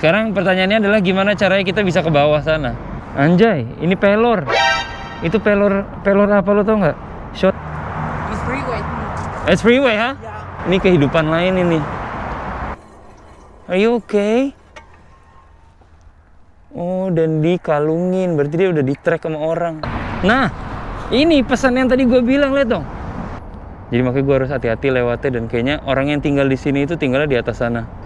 Sekarang pertanyaannya adalah gimana caranya kita bisa ke bawah sana. Anjay, ini pelor. Itu pelor apa lo tau nggak? Shot. It's freeway. It's freeway, ha? Yeah. Ini kehidupan lain ini. Are you okay? Oh, dan dikalungin. Berarti dia udah di-track sama orang. Nah, ini pesan yang tadi gue bilang, lihat dong. Jadi makanya gue harus hati-hati lewatnya. Dan kayaknya orang yang tinggal di sini itu tinggalnya di atas sana.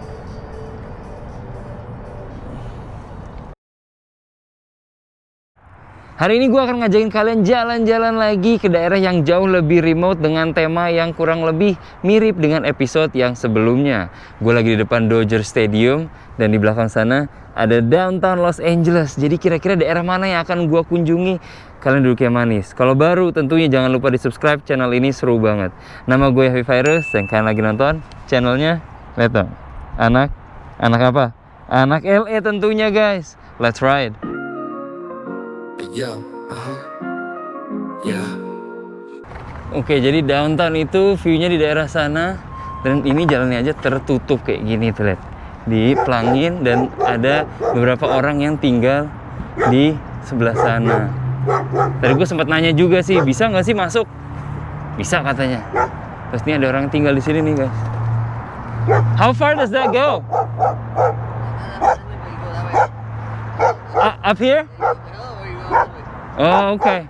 Hari ini gue akan ngajakin kalian jalan-jalan lagi ke daerah yang jauh lebih remote dengan tema yang kurang lebih mirip dengan episode yang sebelumnya. Gue lagi di depan Dodger Stadium dan di belakang sana ada downtown Los Angeles. Jadi kira-kira daerah mana yang akan gue kunjungi? Kalian duduk yang manis. Kalau baru tentunya jangan lupa di subscribe, channel ini seru banget. Nama gue Happy Virus dan kalian lagi nonton channelnya lihat dong. Anak apa? Anak LA tentunya guys. Let's ride. Oke, jadi downtown itu view-nya di daerah sana. Dan ini jalannya aja tertutup kayak gini tuh, lihat. Dipelangin dan ada beberapa orang yang tinggal di sebelah sana. Tadi gue sempat nanya juga sih, bisa nggak sih masuk? Bisa katanya. Terus ini ada orang yang tinggal di sini nih guys. How far does that go? Up here? Oh, okay.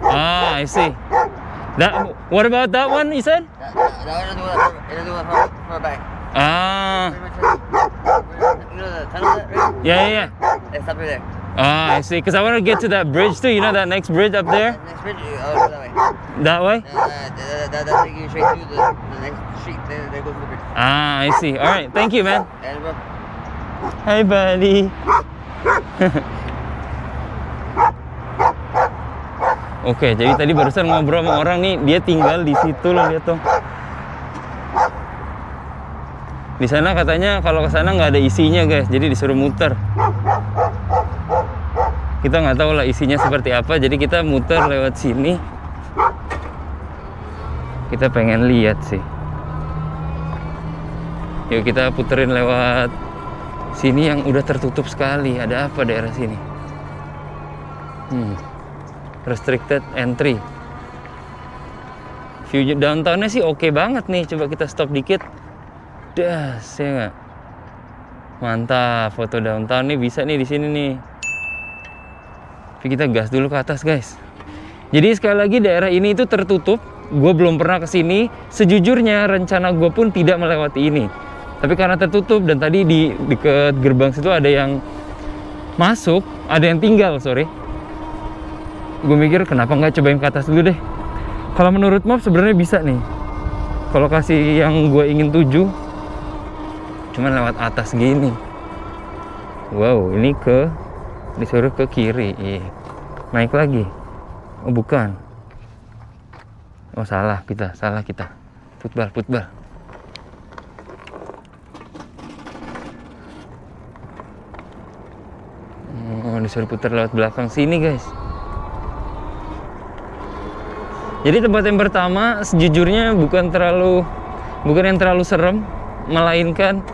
Ah, I see. What about that one you said? Ah. Yeah. It's up there. Ah, I see. Because I want to get to that bridge too. You know that next bridge up there? Next bridge, that way. That way? That'll take you straight to the next street. There goes the bridge. Ah, I see. All right. Thank you, man. And bro. Hi, buddy. Oke, jadi tadi barusan ngobrol sama orang nih, dia tinggal di situ loh, lihat tuh. Di sana katanya kalau ke sana nggak ada isinya guys, jadi disuruh muter. Kita nggak tahu lah isinya seperti apa, jadi kita muter lewat sini. Kita pengen lihat sih. Yuk kita puterin lewat sini yang udah tertutup sekali. Ada apa daerah sini? Restricted entry. View downtownnya sih oke banget nih. Coba kita stop dikit. Das, ya nggak? Mantap, foto downtown nih bisa nih di sini nih. Tapi kita gas dulu ke atas guys. Jadi sekali lagi daerah ini itu tertutup. Gue belum pernah kesini. Sejujurnya rencana gue pun tidak melewati ini. Tapi karena tertutup dan tadi di dekat gerbang situ ada yang masuk, ada yang tinggal, sorry. Gue mikir kenapa nggak cobain ke atas dulu deh. Kalau menurut map sebenarnya bisa nih. Kalau kasih yang gue ingin tuju, cuman lewat atas gini. Wow, ini disuruh ke kiri. Iya. Naik lagi. Oh bukan. Oh salah kita. Putbal. Oh disuruh putar lewat belakang sini guys. Jadi tempat yang pertama sejujurnya bukan yang terlalu serem, melainkan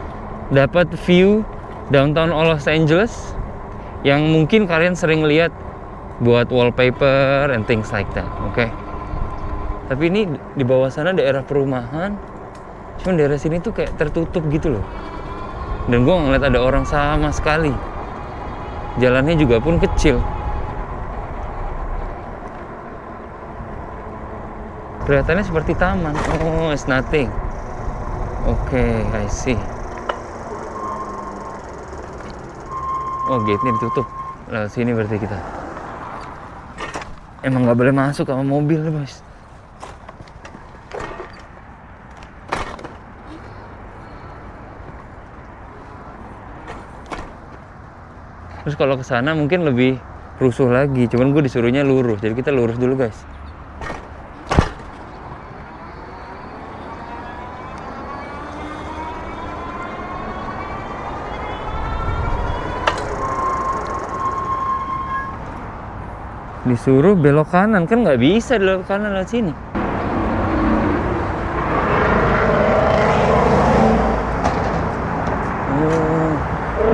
dapat view downtown Los Angeles yang mungkin kalian sering lihat buat wallpaper and things like that, oke? Tapi ini di bawah sana daerah perumahan, cuman daerah sini tuh kayak tertutup gitu loh. Dan gue ngeliat ada orang sama sekali. Jalannya juga pun kecil. Kelihatannya seperti taman. Oh, it's nothing. Oke, I see. Oh, gate-nya ditutup. Lewat sini berarti kita. Emang nggak boleh masuk sama mobil, bos. Terus kalau ke sana mungkin lebih rusuh lagi. Cuman gue disuruhnya lurus. Jadi kita lurus dulu, guys. Disuruh belok kanan, kan nggak bisa belok kanan lewat sini.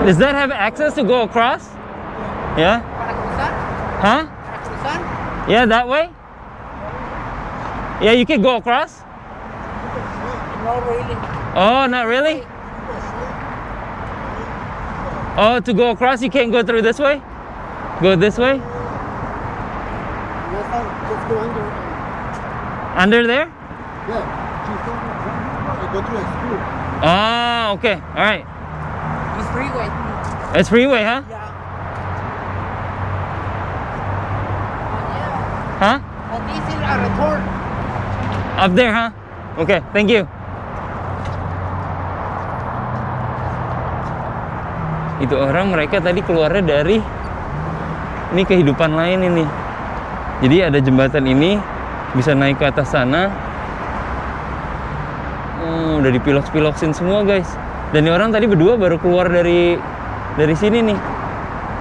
Does that have access to go across? Yeah? Huh? Yeah, that way? Yeah, you can go across? Not really. Oh, not really? Oh, to go across, you can't go through this way? Go this way? Yes, just go under. Under there? Yeah, go through a school. Oh, okay. All right. It's freeway. It's freeway, huh? Yeah. Huh? But this is a return. Up there, huh? Okay, thank you. Itu orang mereka tadi keluarnya dari ini kehidupan lain ini. Jadi ada jembatan ini bisa naik ke atas sana. Udah dipilok-piloksin semua guys. Dan ini orang tadi berdua baru keluar dari sini nih.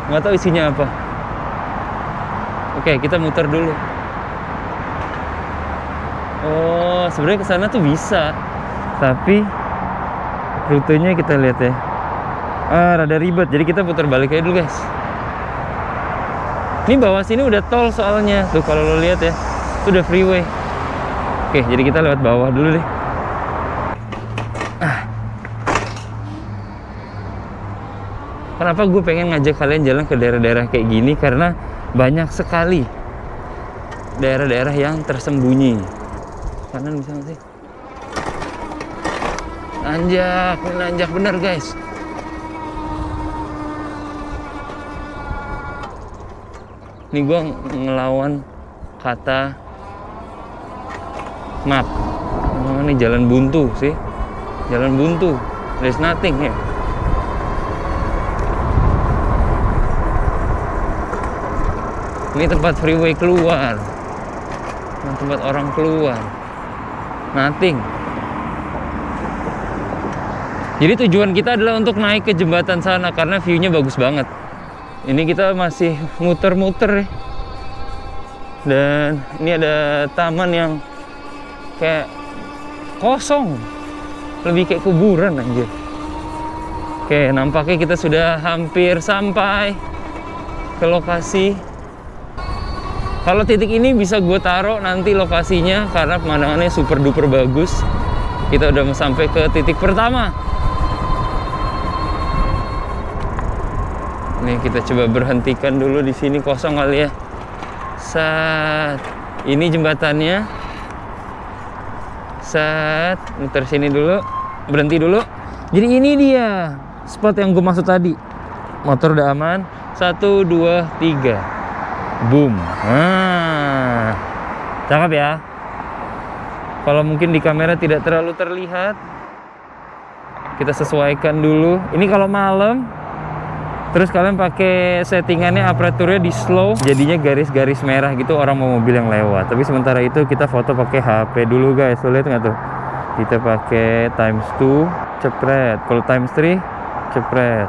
Nggak tahu isinya apa. Oke, kita muter dulu. Oh, sebenarnya ke sana tuh bisa. Tapi rutenya kita lihat ya. Rada ribet. Jadi kita putar balik aja dulu, guys. Ini bawah sini udah tol soalnya. Tuh kalau lo lihat ya, itu udah freeway. Oke, jadi kita lewat bawah dulu deh. Kenapa gue pengen ngajak kalian jalan ke daerah-daerah kayak gini? Karena banyak sekali daerah-daerah yang tersembunyi. Kanan bisa nggak sih? Nanjak, ini nanjak bener guys. Ini gue ngelawan kata map. Oh, ini jalan buntu sih. Jalan buntu. There's nothing here. Ini tempat freeway keluar. Tempat orang keluar. Nothing. Jadi tujuan kita adalah untuk naik ke jembatan sana karena view-nya bagus banget. Ini kita masih muter-muter ya. Dan ini ada taman yang kayak kosong. Lebih kayak kuburan anjir. Oke, nampaknya kita sudah hampir sampai ke lokasi. Kalau titik ini bisa gue taruh nanti lokasinya karena pemandangannya super duper bagus. Kita udah sampai ke titik pertama. Nih kita coba berhentikan dulu di sini, kosong kali ya. Set. Ini jembatannya. Set. Muter sini dulu. Berhenti dulu. Jadi ini dia spot yang gue maksud tadi. Motor udah aman. 1, 2, 3. Boom. Cakep ya. Kalau mungkin di kamera tidak terlalu terlihat, kita sesuaikan dulu. Ini kalau malam, terus kalian pakai settingannya aperaturnya di slow, jadinya garis-garis merah gitu orang mau mobil yang lewat. Tapi sementara itu kita foto pakai HP dulu guys. Lo lihat nggak tuh? Kita pakai times 2, cepret. Kalau times 3, cepret.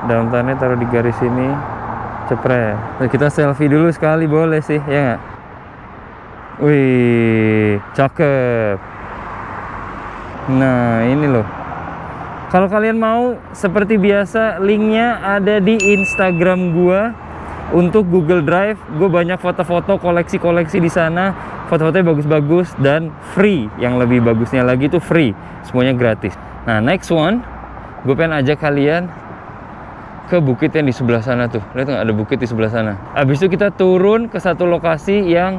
Downtown-nya taruh di garis ini. Cepret. Nah, kita selfie dulu sekali boleh sih, ya nggak? Wih, cakep. Nah, ini loh. Kalau kalian mau, seperti biasa, linknya ada di Instagram gua untuk Google Drive. Gue banyak foto-foto, koleksi-koleksi di sana. Foto-fotonya bagus-bagus dan free. Yang lebih bagusnya lagi itu free. Semuanya gratis. Nah, next one, gue pengen ajak kalian ke bukit yang di sebelah sana tuh. Lihat nggak ada bukit di sebelah sana. Abis itu kita turun ke satu lokasi yang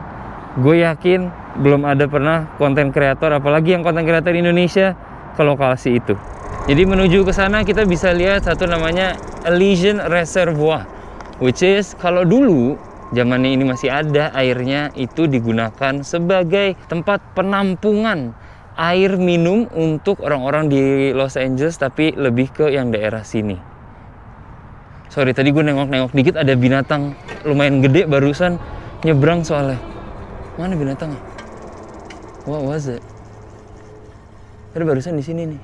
gue yakin belum ada pernah konten kreator, apalagi yang konten kreator Indonesia ke lokasi itu. Jadi menuju ke sana kita bisa lihat satu namanya Elysian Reservoir, which is kalau dulu zamannya ini masih ada airnya, itu digunakan sebagai tempat penampungan air minum untuk orang-orang di Los Angeles, tapi lebih ke yang daerah sini. Sorry, tadi gue nengok-nengok dikit ada binatang lumayan gede barusan nyebrang soalnya. Mana binatangnya? What was it? Tadi barusan di sini nih.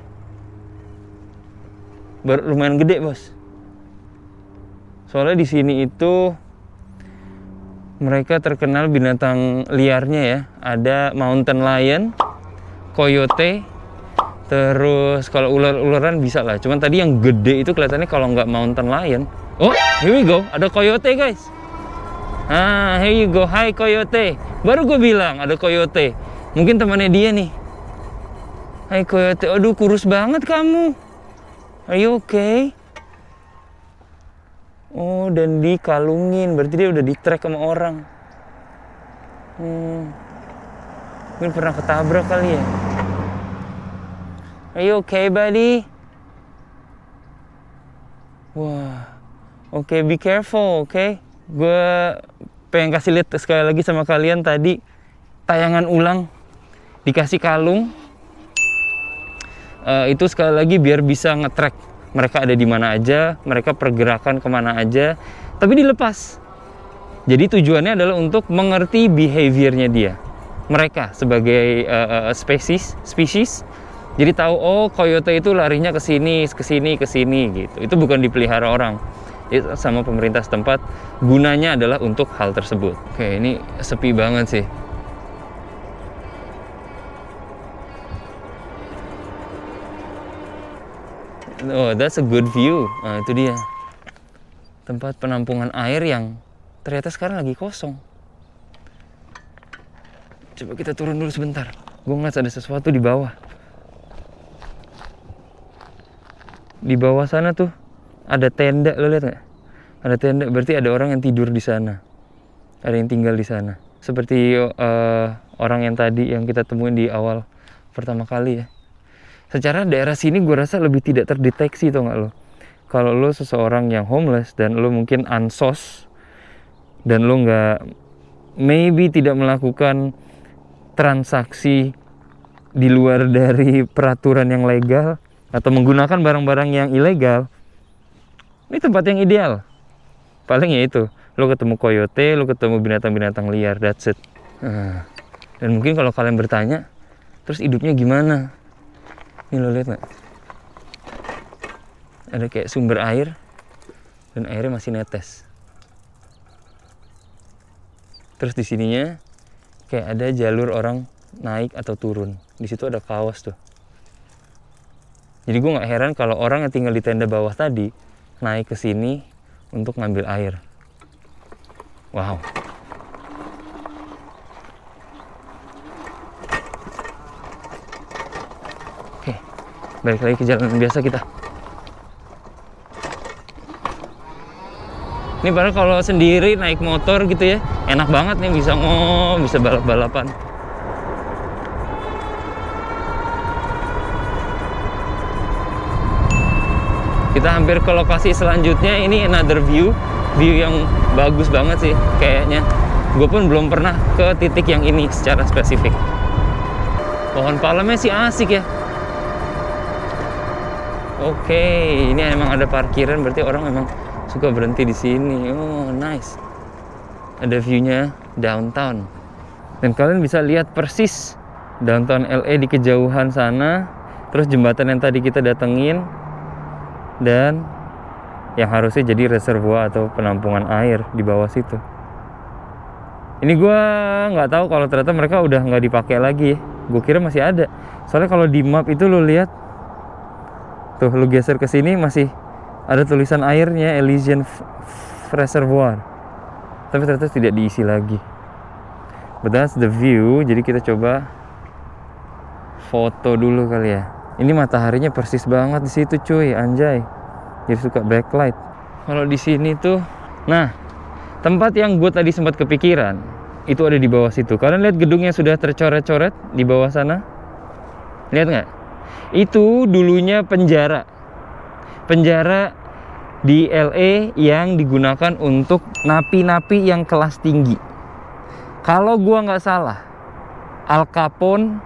Lumayan gede, bos. Soalnya di sini itu mereka terkenal binatang liarnya ya. Ada mountain lion, coyote, Terus kalau ular-ularan bisa lah. Cuman tadi yang gede itu kelihatannya kalau nggak mountain lion. Oh, here we go. Ada coyote, guys. Ah, here you go. Hai coyote. Baru gue bilang ada coyote. Mungkin temannya dia nih. Hai coyote. Aduh, kurus banget kamu. Are you okay? Oh, dan dikalungin. Berarti dia udah di-track sama orang. Mungkin pernah ketabrak kali ya. Are you okay, buddy? Wah, oke, be careful, oke? Gue pengen kasih lihat sekali lagi sama kalian tadi tayangan ulang dikasih kalung. Itu sekali lagi biar bisa nge-track mereka ada di mana aja, mereka pergerakan kemana aja, tapi dilepas. Jadi tujuannya adalah untuk mengerti behaviornya dia, mereka sebagai spesies. Jadi tahu, oh coyote itu larinya ke sini gitu. Itu bukan dipelihara orang. Itu sama pemerintah setempat. Gunanya adalah untuk hal tersebut. Oke, ini sepi banget sih. Oh, that's a good view. Nah, itu dia. Tempat penampungan air yang ternyata sekarang lagi kosong. Coba kita turun dulu sebentar. Gue ngeliat ada sesuatu di bawah. Di bawah sana tuh ada tenda, lo lihat nggak? Ada tenda, berarti ada orang yang tidur di sana. Ada yang tinggal di sana. Seperti orang yang tadi yang kita temuin di awal pertama kali ya. Secara daerah sini gue rasa lebih tidak terdeteksi, tau nggak lo? Kalau lo seseorang yang homeless dan lo mungkin ansos dan lo nggak, maybe tidak melakukan transaksi di luar dari peraturan yang legal, atau menggunakan barang-barang yang ilegal, ini tempat yang ideal. Paling ya itu, lo ketemu coyote, lo ketemu binatang-binatang liar, that's it. Dan mungkin kalau kalian bertanya, terus hidupnya gimana? Ini lo lihat nggak? Ada kayak sumber air, dan airnya masih netes. Terus di sininya kayak ada jalur orang naik atau turun. Di situ ada kawas tuh. Jadi gue nggak heran kalau orang yang tinggal di tenda bawah tadi naik ke sini untuk ngambil air. Wow. Oke, balik lagi ke jalan biasa kita. Ini baru kalau sendiri naik motor gitu ya, enak banget nih, bisa bisa balap-balapan. Kita hampir ke lokasi selanjutnya. Ini another view yang bagus banget sih kayaknya. Gue pun belum pernah ke titik yang ini secara spesifik. Pohon palmnya sih asik ya. Oke, ini emang ada parkiran, berarti orang memang suka berhenti di sini. Oh, nice. Ada view-nya downtown. Dan kalian bisa lihat persis downtown LA di kejauhan sana. Terus jembatan yang tadi kita datengin. Dan yang harusnya jadi reservoir atau penampungan air di bawah situ. Ini gue nggak tahu kalau ternyata mereka udah nggak dipakai lagi. Gue kira masih ada. Soalnya kalau di map itu lo lihat, tuh lo geser ke sini masih ada tulisan airnya Elysian Reservoir. Tapi ternyata tidak diisi lagi. But that's the view. Jadi kita coba foto dulu kali ya. Ini mataharinya persis banget di situ, cuy, anjay. Jadi suka backlight. Kalau di sini tuh, nah, tempat yang gue tadi sempat kepikiran itu ada di bawah situ. Kalian lihat gedungnya sudah tercoret-coret di bawah sana? Lihat nggak? Itu dulunya penjara. Penjara di LA yang digunakan untuk napi-napi yang kelas tinggi. Kalau gue nggak salah, Al Capone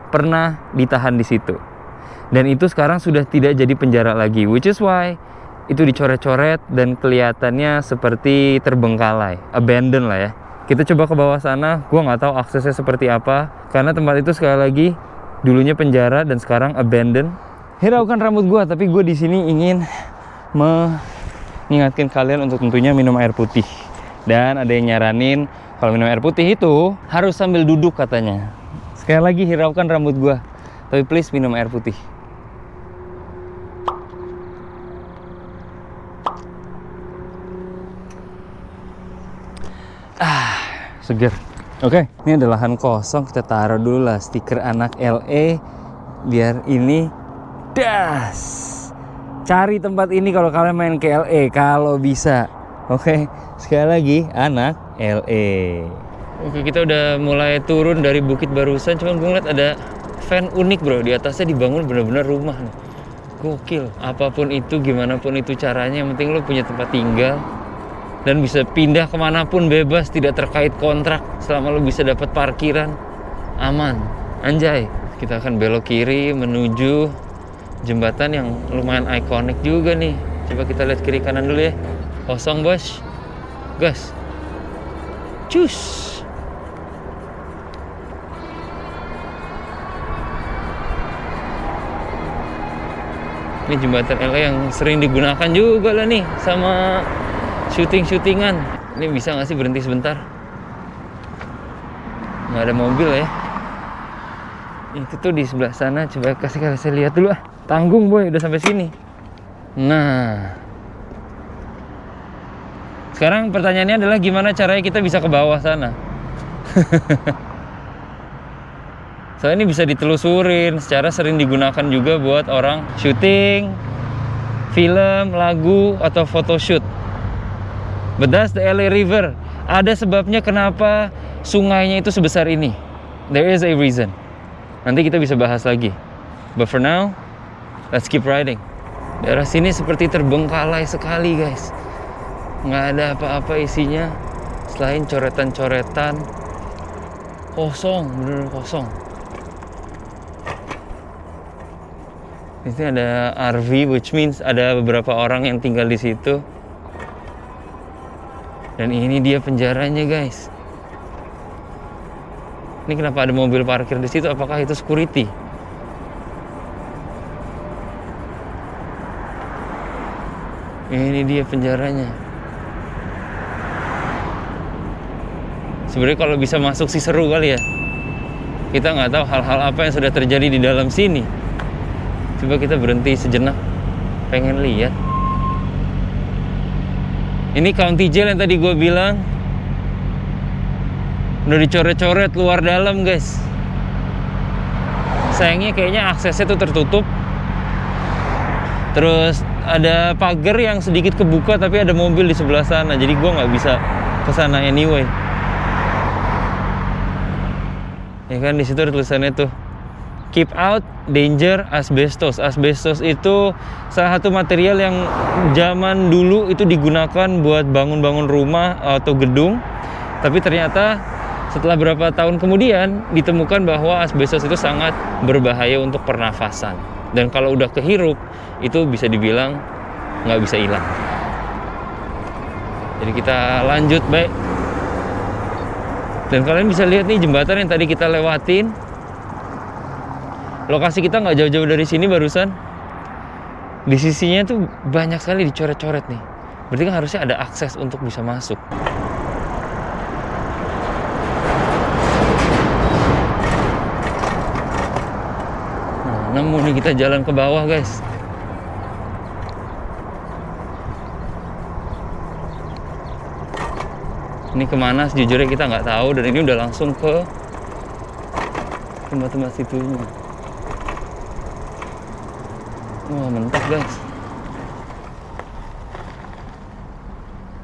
pernah ditahan di situ. Dan itu sekarang sudah tidak jadi penjara lagi, which is why itu dicoret-coret dan kelihatannya seperti terbengkalai, abandoned lah ya. Kita coba ke bawah sana, gue nggak tahu aksesnya seperti apa, karena tempat itu sekali lagi dulunya penjara dan sekarang abandoned. Hiraukan rambut gue, tapi gue di sini ingin mengingatkan kalian untuk tentunya minum air putih. Dan ada yang nyaranin kalau minum air putih itu harus sambil duduk katanya. Sekali lagi hiraukan rambut gue. Tapi please minum air putih. Seger. Oke, ini ada lahan kosong, kita taruh dulu lah stiker anak LA biar ini das. Cari tempat ini kalau kalian main ke LA kalau bisa. Oke, sekali lagi anak LA. Oke, kita udah mulai turun dari bukit barusan, cuman gue ngeliat ada van unik bro, di atasnya dibangun bener-bener rumah nih. Gokil. Apapun itu, gimana pun itu caranya, yang penting lo punya tempat tinggal dan bisa pindah kemanapun bebas, tidak terkait kontrak, selama lo bisa dapat parkiran aman. Anjay. Kita akan belok kiri menuju jembatan yang lumayan ikonik juga nih. Coba kita lihat kiri kanan dulu ya. Kosong bos. Gas. Cus. Ini jembatan LA yang sering digunakan juga lah nih sama syuting-syutingan. Ini bisa nggak sih berhenti sebentar? Nggak ada mobil ya. Itu tuh di sebelah sana. Coba kasih saya lihat dulu ah. Tanggung boy, udah sampai sini. Nah, sekarang pertanyaannya adalah gimana caranya kita bisa ke bawah sana. Soalnya ini bisa ditelusurin, secara sering digunakan juga buat orang syuting, film, lagu, atau photoshoot. But that's the LA River. Ada sebabnya kenapa sungainya itu sebesar ini. There is a reason. Nanti kita bisa bahas lagi. But for now, let's keep riding. Daerah sini seperti terbengkalai sekali guys. Nggak ada apa-apa isinya selain coretan-coretan. Kosong, bener-bener kosong. Di sini ada RV, which means ada beberapa orang yang tinggal di situ. Dan ini dia penjaranya guys. Ini kenapa ada mobil parkir di situ? Apakah itu security? Ini dia penjaranya. Sebenarnya kalau bisa masuk sih seru kali ya. Kita nggak tahu hal-hal apa yang sudah terjadi di dalam sini. Coba kita berhenti sejenak, pengen lihat. Ini county jail yang tadi gue bilang. Udah dicoret-coret luar dalam guys. Sayangnya kayaknya aksesnya tuh tertutup. Terus ada pagar yang sedikit kebuka tapi ada mobil di sebelah sana. Jadi gue nggak bisa ke sana anyway. Ya kan di situ ada tulisannya tuh. Keep out danger asbestos. Asbestos itu salah satu material yang zaman dulu itu digunakan buat bangun-bangun rumah atau gedung. Tapi ternyata setelah beberapa tahun kemudian ditemukan bahwa asbestos itu sangat berbahaya untuk pernafasan. Dan kalau udah kehirup itu bisa dibilang nggak bisa hilang. Jadi kita lanjut baik. Dan kalian bisa lihat nih jembatan yang tadi kita lewatin. Lokasi kita nggak jauh-jauh dari sini barusan. Di sisinya tuh banyak sekali dicoret-coret nih. Berarti kan harusnya ada akses untuk bisa masuk. Nah, nemu nih kita jalan ke bawah guys. Ini kemana sejujurnya kita nggak tahu. Dan ini udah langsung ke tempat-tempat situnya. Wah, mentok guys.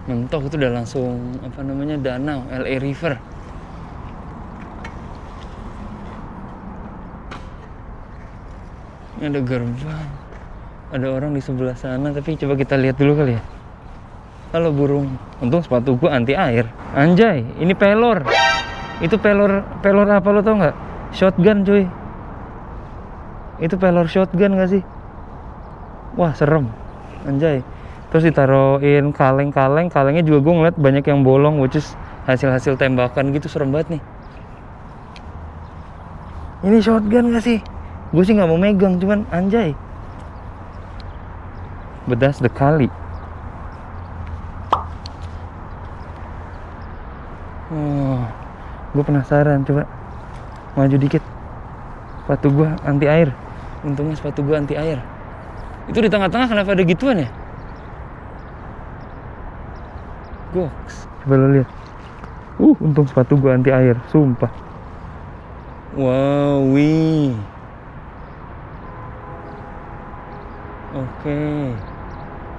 Mentok itu udah langsung apa namanya danau LA River. Ini ada gerbang. Ada orang di sebelah sana, tapi coba kita lihat dulu kali ya. Halo burung. Untung sepatu gua anti air. Anjay, ini pelor. Itu pelor apa lo tau nggak? Shotgun cuy. Itu pelor shotgun nggak sih? Wah serem, anjay. Terus ditaruhin kalengnya juga gue ngeliat banyak yang bolong, which is hasil tembakan gitu, serem banget nih. Ini shotgun gak sih? Gue sih nggak mau megang, cuman anjay. Bedas the kali. Gue penasaran, coba maju dikit. Sepatu gua anti air. Untungnya sepatu gua anti air. Itu di tengah-tengah kenapa ada gituan ya? Goks. Coba lo lihat. Untung sepatu gua anti air, sumpah. Wow, wih. Oke.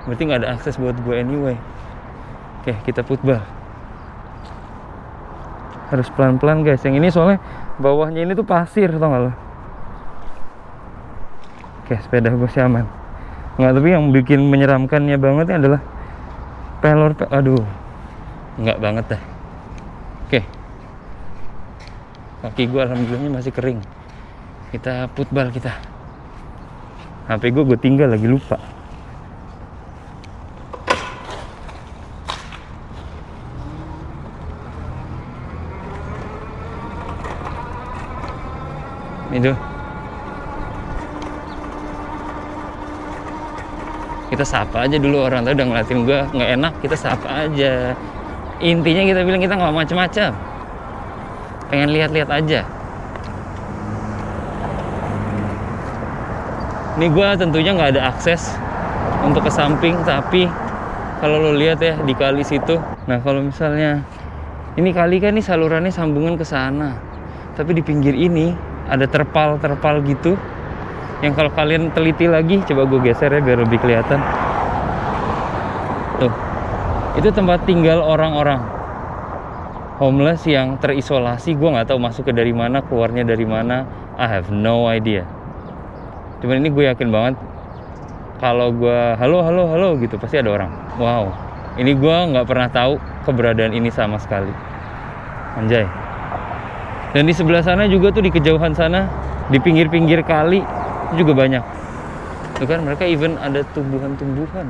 Berarti nggak ada akses buat gue anyway. Oke, kita football. Harus pelan-pelan guys. Yang ini soalnya bawahnya ini tuh pasir, tau gak lo? Oke, sepeda gue sih aman. Nggak, tapi yang bikin menyeramkannya banget adalah aduh, nggak banget dah. Oke, kaki gue alhamdulillahnya masih kering. Kita football kita. HP gue tinggal lagi, lupa. Itu kita sapa aja dulu, orang tuh udah ngeliatin gue nggak enak, kita sapa aja. Intinya kita bilang kita nggak macem-macem, pengen lihat-lihat aja. Ini gue tentunya nggak ada akses untuk ke samping, tapi kalau lo lihat ya di kali situ. Nah kalau misalnya ini kali kan nih salurannya sambungan ke sana, tapi di pinggir ini ada terpal gitu. Yang kalau kalian teliti lagi, coba gue geser ya biar lebih kelihatan. Tuh, itu tempat tinggal orang-orang homeless yang terisolasi. Gue nggak tahu masuknya dari mana, keluarnya dari mana. I have no idea. Cuman ini gue yakin banget kalau gue halo gitu pasti ada orang. Wow, ini gue nggak pernah tahu keberadaan ini sama sekali. Anjay. Dan di sebelah sana juga tuh, di kejauhan sana, di pinggir-pinggir kali itu juga banyak. Tuh kan mereka even ada tumbuhan-tumbuhan,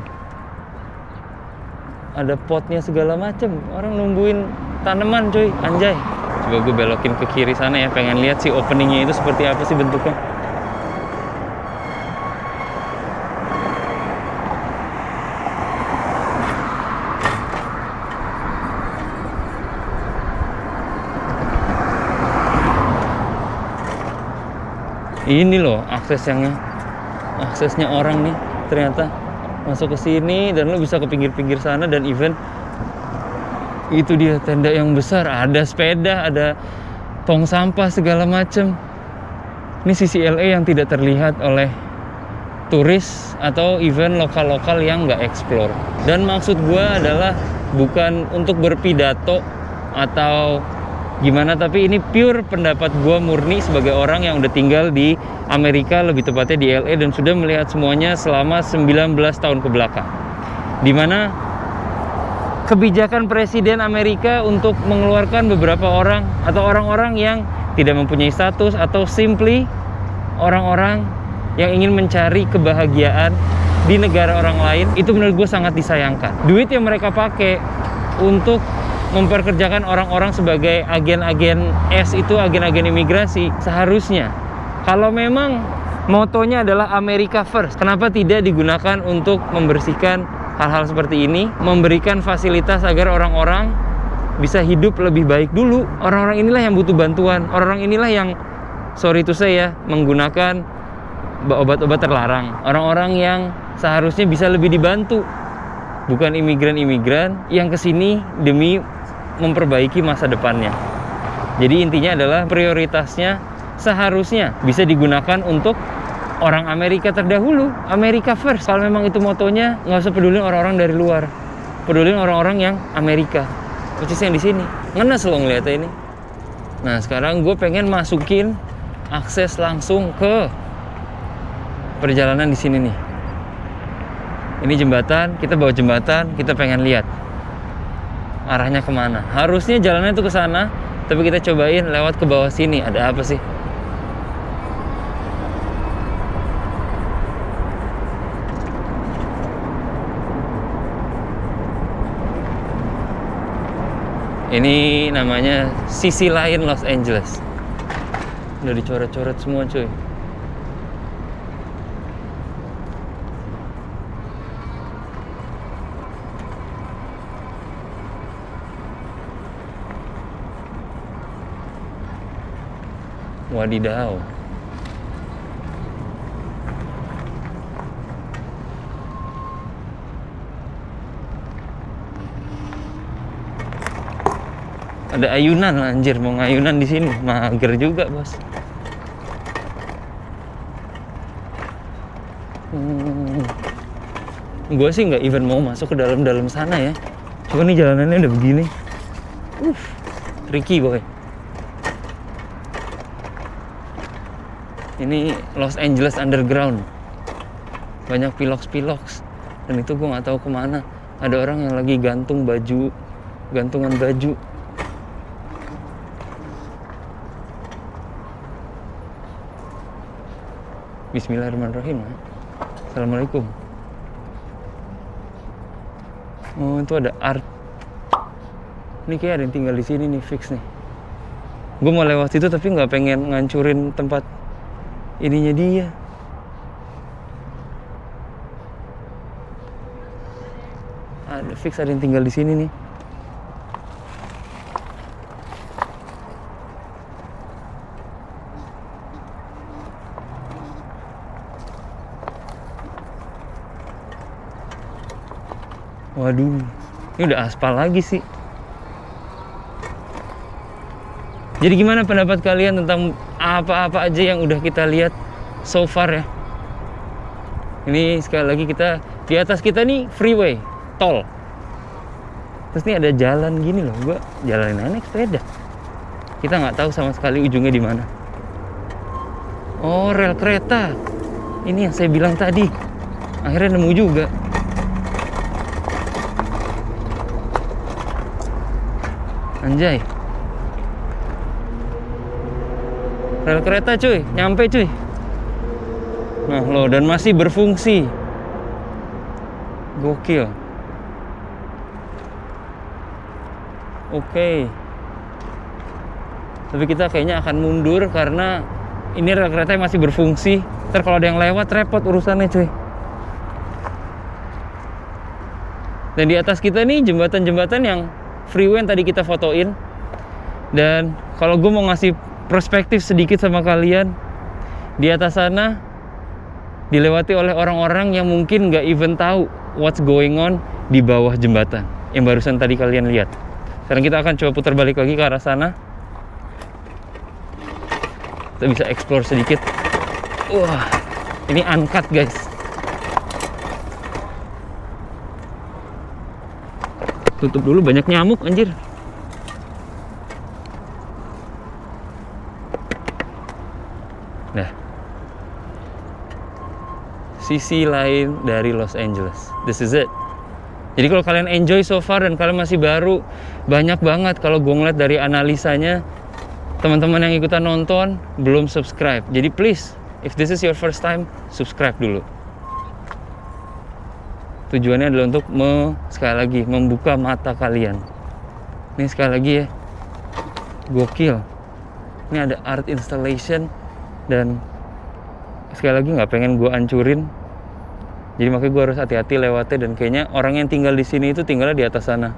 ada potnya segala macem. Orang nungguin tanaman coy, anjay. Coba gue belokin ke kiri sana ya, pengen lihat sih openingnya itu seperti apa sih bentuknya. Ini loh aksesnya orang nih, ternyata masuk ke sini dan lo bisa ke pinggir-pinggir sana. Dan even itu dia tenda yang besar, ada sepeda, ada tong sampah segala macem. Ini sisi LA yang tidak terlihat oleh turis atau even lokal-lokal yang nggak explore. Dan maksud gue adalah bukan untuk berpidato atau gimana, tapi ini pure pendapat gue murni sebagai orang yang udah tinggal di Amerika, lebih tepatnya di LA, dan sudah melihat semuanya selama 19 tahun ke belakang, dimana kebijakan presiden Amerika untuk mengeluarkan beberapa orang atau orang-orang yang tidak mempunyai status atau simply orang-orang yang ingin mencari kebahagiaan di negara orang lain, itu menurut gue sangat disayangkan. Duit yang mereka pakai untuk memperkerjakan orang-orang sebagai agen-agen itu agen-agen imigrasi, seharusnya kalau memang motonya adalah America First, kenapa tidak digunakan untuk membersihkan hal-hal seperti ini, memberikan fasilitas agar orang-orang bisa hidup lebih baik dulu. Orang-orang inilah yang butuh bantuan, orang-orang inilah yang sorry to say ya, menggunakan obat-obat terlarang, orang-orang yang seharusnya bisa lebih dibantu, bukan imigran-imigran yang kesini demi memperbaiki masa depannya. Jadi intinya adalah prioritasnya seharusnya bisa digunakan untuk orang Amerika terdahulu, America First. Kalau memang itu motonya, nggak usah pedulin orang-orang dari luar, pedulin orang-orang yang Amerika, which is yang di sini. Ngenes loh ngeliatnya ini. Nah sekarang gue pengen masukin akses langsung ke perjalanan di sini nih. Ini jembatan, kita bawa jembatan, kita pengen lihat arahnya kemana. Harusnya jalannya itu ke sana, tapi kita cobain lewat ke bawah sini. Ada apa sih? Ini namanya sisi lain Los Angeles. Udah dicoret-coret semua cuy. Wadidaw. Ada ayunan lah, anjir, mau ngayunan di sini mager juga, bos. Gue sih nggak even mau masuk ke dalam sana ya. Cuma nih jalanannya udah begini. Tricky boy. Ini Los Angeles Underground. Banyak piloks-piloks. Dan itu gue nggak tahu kemana. Ada orang yang lagi gantung baju, gantungan baju. Bismillahirrahmanirrahim. Assalamualaikum. Oh, itu ada art. Ini kayak ada yang tinggal di sini nih, fix nih. Gue mau lewat situ tapi nggak pengen ngancurin tempat ininya dia. Ada fix ada yang tinggal di sini nih. Waduh, ini udah aspal lagi sih. Jadi gimana pendapat kalian tentang apa-apa aja yang udah kita lihat so far ya? Ini sekali lagi kita di atas kita nih freeway, tol. Terus nih ada jalan gini loh, gua jalanin aja naik sepeda. Kita nggak tahu sama sekali ujungnya di mana. Oh, rel kereta. Ini yang saya bilang tadi. Akhirnya nemu juga. Anjay. Rel kereta cuy, nyampe cuy. Nah lo, dan masih berfungsi. Gokil. Oke. Tapi kita kayaknya akan mundur karena ini rel kereta yang masih berfungsi. Ntar kalau ada yang lewat repot urusannya cuy. Dan di atas kita nih jembatan-jembatan yang freeway yang tadi kita fotoin. Dan kalau gue mau ngasih perspektif sedikit sama kalian, di atas sana dilewati oleh orang-orang yang mungkin nggak even tahu what's going on di bawah jembatan yang barusan tadi kalian lihat. Sekarang kita akan coba putar balik lagi ke arah sana. Kita bisa explore sedikit. Wah, ini uncut guys. Tutup dulu, banyak nyamuk anjir. Nah, sisi lain dari Los Angeles. This is it. Jadi kalau kalian enjoy so far dan kalian masih baru, banyak banget kalau gue ngeliat dari analisanya, teman-teman yang ikutan nonton belum subscribe. Jadi please, if this is your first time, subscribe dulu. Tujuannya adalah untuk sekali lagi membuka mata kalian. Ini sekali lagi ya, gokil. Ini ada art installation dan sekali lagi nggak pengen gue hancurin. Jadi makanya gue harus hati-hati lewatnya, dan kayaknya orang yang tinggal di sini itu tinggalnya di atas sana.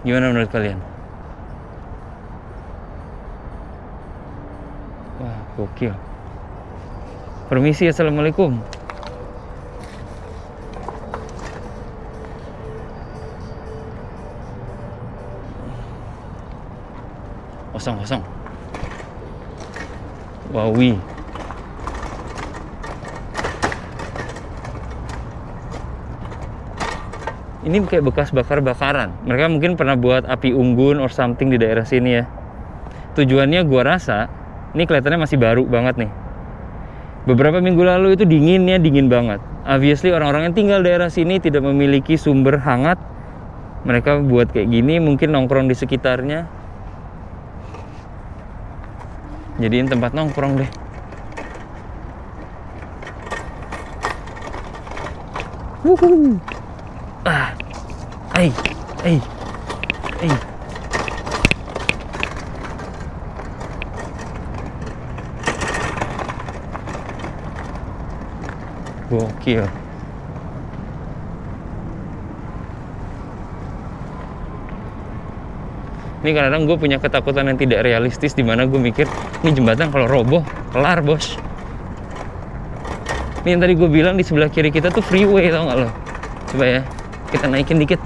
Gimana menurut kalian? Wah, gokil. Permisi, assalamualaikum. Kosong. Wawi. Ini kayak bekas bakar-bakaran. Mereka mungkin pernah buat api unggun or something di daerah sini ya. Tujuannya gua rasa, ini kelihatannya masih baru banget nih. Beberapa minggu lalu itu dinginnya dingin banget. Obviously orang-orang yang tinggal daerah sini tidak memiliki sumber hangat. Mereka buat kayak gini, mungkin nongkrong di sekitarnya. Jadiin tempat nongkrong deh. Wuhuu. Gokil. Ini kadang-kadang gue punya ketakutan yang tidak realistis, di mana gue mikir, ini jembatan kalau roboh, kelar bos. Ini yang tadi gue bilang di sebelah kiri kita tuh freeway, tau gak lo? Coba ya, kita naikin dikit.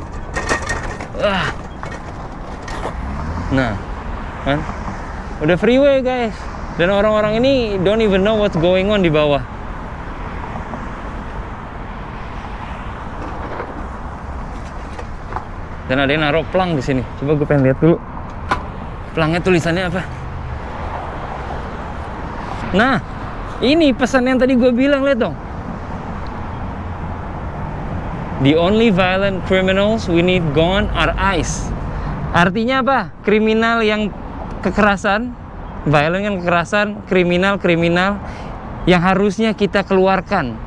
Nah, kan? Udah freeway guys. Dan orang-orang ini don't even know what's going on di bawah. Dan ada yang naruh plang di sini. Coba gue pengen lihat dulu. Plangnya tulisannya apa? Nah, ini pesan yang tadi gue bilang, lihat dong. The only violent criminals we need gone are ICE. Artinya apa? Kriminal yang kekerasan, violent yang kekerasan, kriminal yang harusnya kita keluarkan,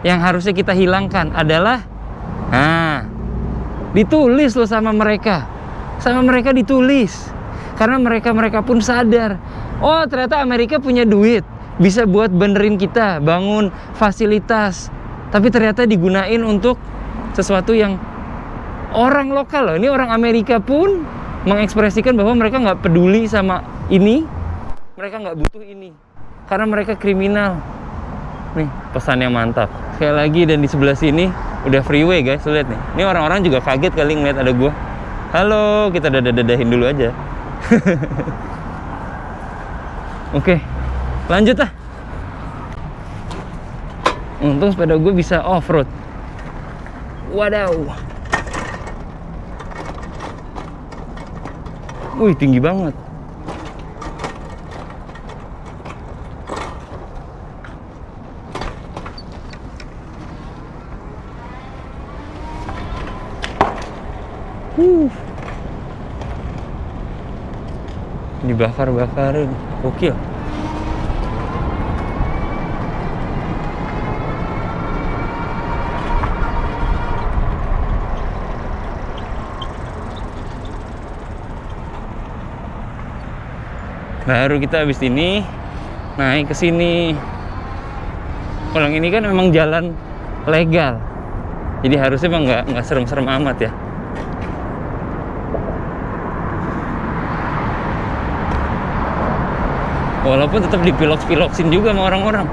yang harusnya kita hilangkan adalah, nah, ditulis loh sama mereka ditulis, karena mereka pun sadar, oh ternyata Amerika punya duit, bisa buat benerin kita, bangun fasilitas, tapi ternyata digunain untuk sesuatu yang orang lokal loh. Ini orang Amerika pun mengekspresikan bahwa mereka nggak peduli sama ini, mereka nggak butuh ini, karena mereka kriminal. Nih pesan yang mantap sekali lagi. Dan di sebelah sini udah freeway guys, lihat nih. Ini orang-orang juga kaget kali ngeliat ada gua. Halo, kita dadah-dadahin dulu aja. Oke, lanjut lah. Untung sepeda gue bisa off-road. Wadaw. Wih, tinggi banget. Dibakar-bakarin. Gokil. Baru kita habis ini naik ke sini. Kalau yang ini kan memang jalan legal, jadi harusnya emang nggak serem-serem amat ya. Walaupun tetap dipilok-piloksin juga sama orang-orang.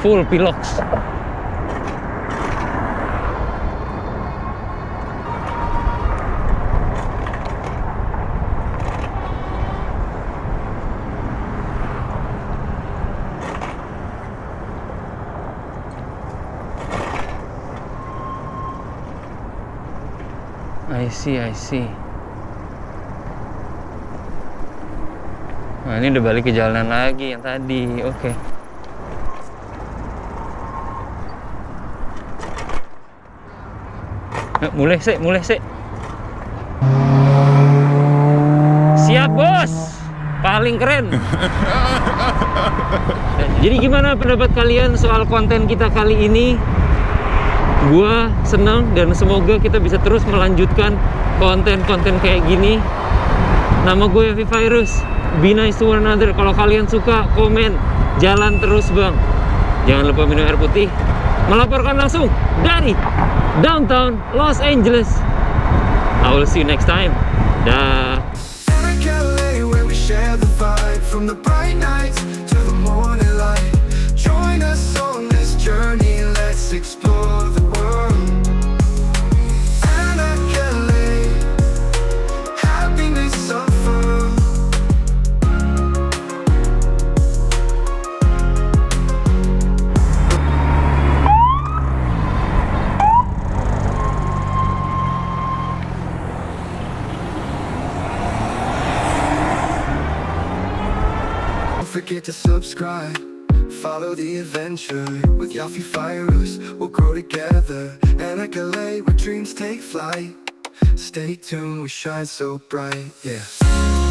Full piloks. I see. Nah, ini udah balik ke jalanan lagi yang tadi. Oke. Mulai sih. Siap, Bos. Paling keren. Jadi gimana pendapat kalian soal konten kita kali ini? Gua senang dan semoga kita bisa terus melanjutkan konten-konten kayak gini. Nama gue Yafi Virus. Be nice to one another. Kalau kalian suka, komen. Jalan terus bang. Jangan lupa minum air putih. Melaporkan langsung dari downtown Los Angeles. I will see you next time. Dah. Explore the world. Anna-Kelly, happiness suffer. Don't forget to subscribe. Follow the adventure with Yafi Virus. We'll grow together. Anna-Kelly, where dreams take flight. Stay tuned, we shine so bright, yeah.